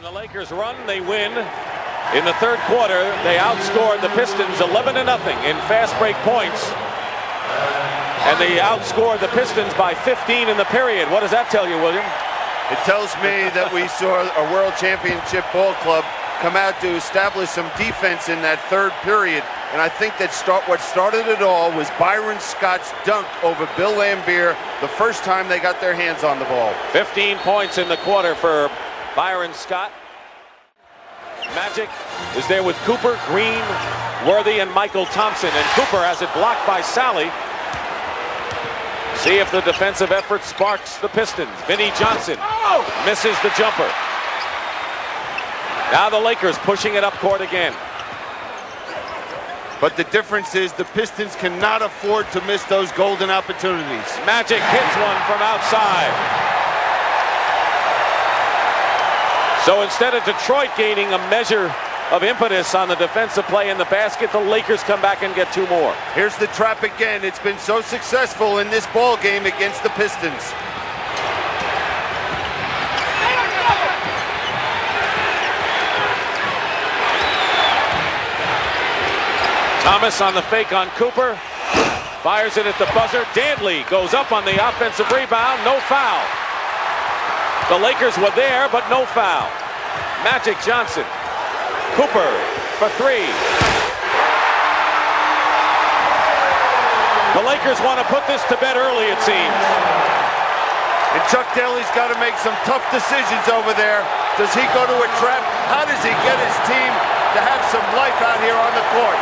When the Lakers run, they win. In the third quarter, they outscored the Pistons 11-0 in fast break points. And they outscored the Pistons by 15 in the period. What does that tell you, William? It tells me that we saw a world championship ball club come out to establish some defense in that third period. And I think that what started it all was Byron Scott's dunk over Bill Laimbeer the first time they got their hands on the ball. 15 points in the quarter for Byron Scott. Magic is there with Cooper, Green, Worthy, and Michael Thompson. And Cooper has it blocked by Sally. See if the defensive effort sparks the Pistons. Vinnie Johnson misses the jumper. Now the Lakers pushing it up court again. But the difference is the Pistons cannot afford to miss those golden opportunities. Magic hits one from outside. So instead of Detroit gaining a measure of impetus on the defensive play in the basket, the Lakers come back and get two more. Here's the trap again. It's been so successful in this ball game against the Pistons. Thomas on the fake on Cooper. Fires it at the buzzer. Dantley goes up on the offensive rebound. No foul. The Lakers were there, but no foul. Magic Johnson. Cooper for three. The Lakers want to put this to bed early, it seems. And Chuck Daly's got to make some tough decisions over there. Does he go to a trap? How does he get his team to have some life out here on the court?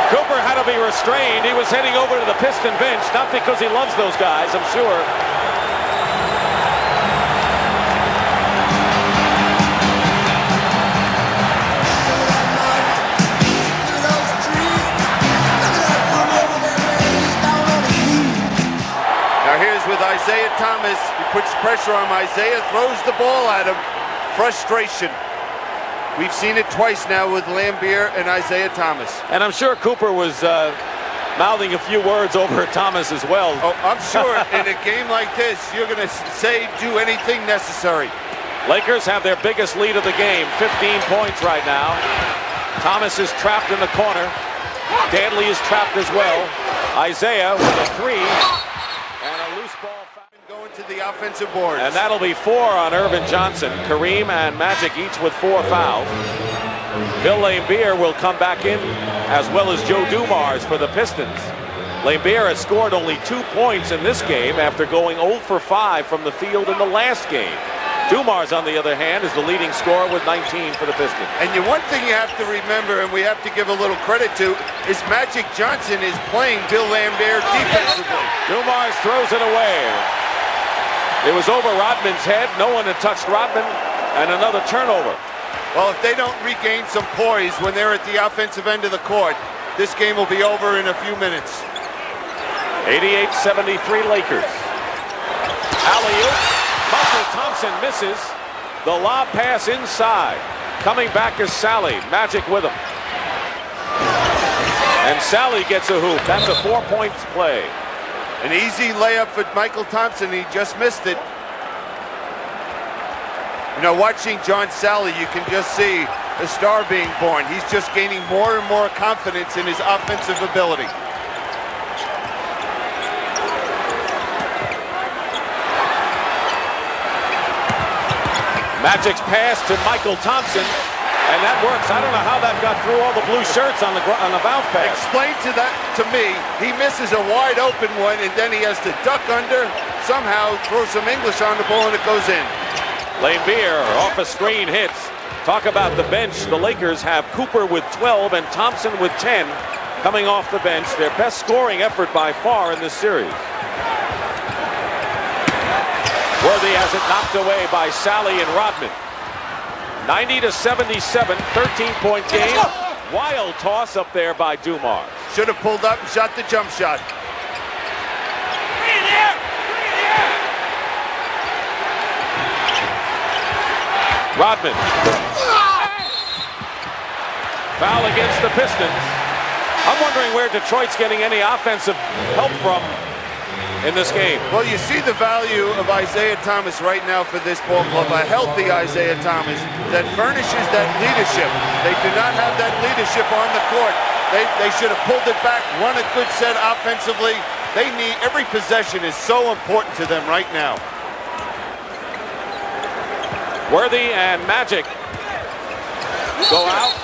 Cooper had to be restrained. He was heading over to the Piston bench, not because he loves those guys, I'm sure. Now here's with Isiah Thomas. He puts pressure on Isiah, throws the ball at him. Frustration. We've seen it twice now with Laimbeer and Isiah Thomas. And I'm sure Cooper was mouthing a few words over at Thomas as well. Oh, I'm sure in a game like this, you're going to say, do anything necessary. Lakers have their biggest lead of the game, 15 points right now. Thomas is trapped in the corner. Dantley is trapped as well. Isiah with a three. And a loose ball. Going to the offensive boards. And that'll be 4 on Irvin Johnson. Kareem and Magic each with 4 fouls. Bill Laimbeer will come back in, as well as Joe Dumars for the Pistons. Laimbeer has scored only 2 points in this game after going 0 for 5 from the field in the last game. Dumars, on the other hand, is the leading scorer with 19 for the Pistons. And one thing you have to remember, and we have to give a little credit to, is Magic Johnson is playing Bill Laimbeer defensively. Dumars throws it away. It was over Rodman's head. No one had touched Rodman, and another turnover. Well, if they don't regain some poise when they're at the offensive end of the court, this game will be over in a few minutes. 88-73 Lakers. Alley-oop. Michael Thompson misses. The lob pass inside. Coming back is Sally. Magic with him. And Sally gets a hoop. That's a 4-point play. An easy layup for Michael Thompson. He just missed it. You know, watching John Sally, you can just see a star being born. He's just gaining more and more confidence in his offensive ability. Magic's pass to Michael Thompson, and that works. I don't know how that got through all the blue shirts on the bounce pass. Explain to me. He misses a wide open one, and then he has to duck under, somehow throw some English on the ball, and it goes in. Laimbeer off a screen hits. Talk about the bench. The Lakers have Cooper with 12 and Thompson with 10 coming off the bench. Their best scoring effort by far in this series. Worthy has it knocked away by Sally and Rodman. 90-77, 13-point game. Wild toss up there by Dumars. Should have pulled up and shot the jump shot. Rodman. Foul against the Pistons. I'm wondering where Detroit's getting any offensive help from in this game. Well, you see the value of Isiah Thomas right now for this ball club. A healthy Isiah Thomas that furnishes that leadership. They do not have that leadership on the court. They should have pulled it back, run a good set offensively. They need, every possession is so important to them right now. Worthy and Magic go out.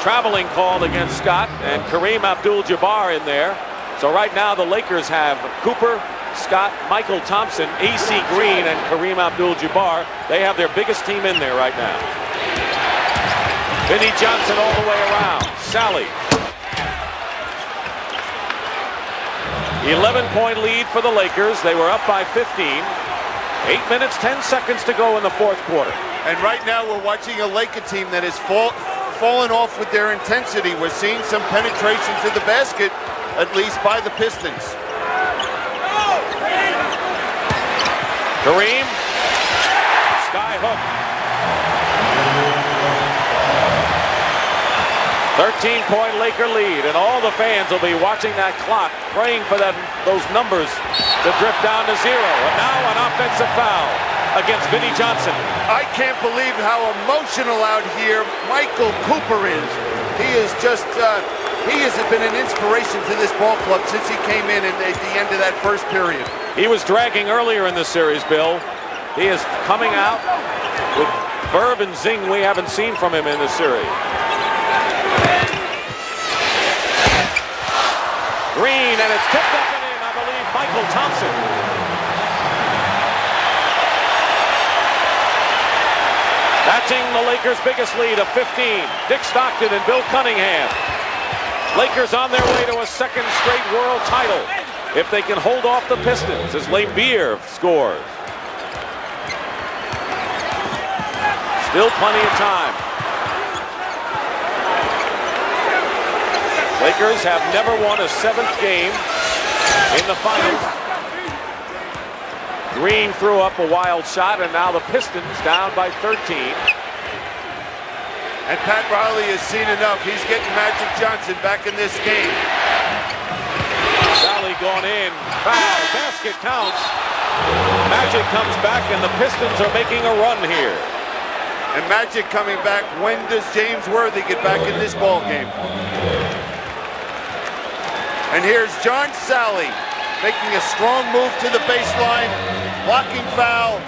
Traveling called against Scott and Kareem Abdul-Jabbar in there. So right now the Lakers have Cooper, Scott, Michael Thompson, A.C. Green, and Kareem Abdul-Jabbar. They have their biggest team in there right now. Vinnie Johnson all the way around. Sally. 11-point lead for the Lakers. They were up by 15. 8 minutes, 10 seconds to go in the fourth quarter. And right now we're watching a Laker team that has fallen off with their intensity. We're seeing some penetration to the basket, at least by the Pistons. Kareem. Sky hook. 13-point Laker lead, and all the fans will be watching that clock, praying for those numbers to drift down to 0. And now an offensive foul against Vinnie Johnson. I can't believe how emotional out here Michael Cooper is. He is just, he has been an inspiration to this ball club since he came in at the end of that first period. He was dragging earlier in the series, Bill. He is coming out with verve and zing we haven't seen from him in this series. Green, and it's tipped up and in, I believe, Michael Thompson. Matching the Lakers' biggest lead of 15. Dick Stockton and Bill Cunningham. Lakers on their way to a second straight world title if they can hold off the Pistons as Laimbeer scores. Still plenty of time. Lakers have never won a 7th game in the finals. Green threw up a wild shot, and now the Pistons down by 13. And Pat Riley has seen enough. He's getting Magic Johnson back in this game. Sally gone in. Foul. Basket counts. Magic comes back, and the Pistons are making a run here. And Magic coming back. When does James Worthy get back in this ball game? And here's John Sally making a strong move to the baseline, blocking foul,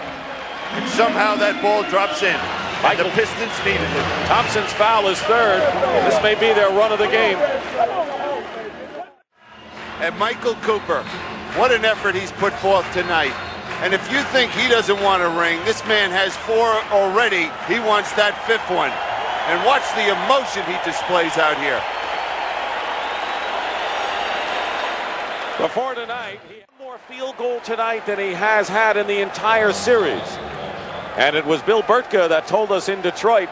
and somehow that ball drops in. And the Pistons needed it. Thompson's foul is 3rd. This may be their run of the game. And Michael Cooper, what an effort he's put forth tonight. And if you think he doesn't want a ring, this man has 4 already. He wants that 5th one. And watch the emotion he displays out here. Before tonight, he had more field goal tonight than he has had in the entire series. And it was Bill Burtka that told us in Detroit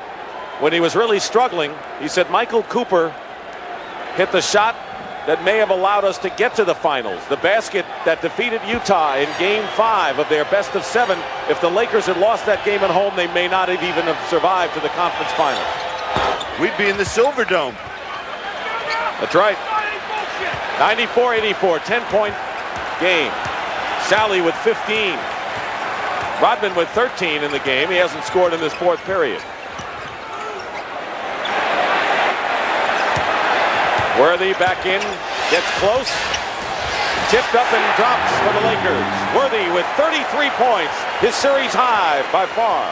when he was really struggling. He said Michael Cooper hit the shot that may have allowed us to get to the finals. The basket that defeated Utah in Game 5 of their best of 7. If the Lakers had lost that game at home, they may not have even have survived to the conference finals. We'd be in the Silver Dome. That's right. 94-84, 10-point game. Sally with 15. Rodman with 13 in the game. He hasn't scored in this 4th period. Worthy back in, gets close. Tipped up and drops for the Lakers. Worthy with 33 points, his series high by far.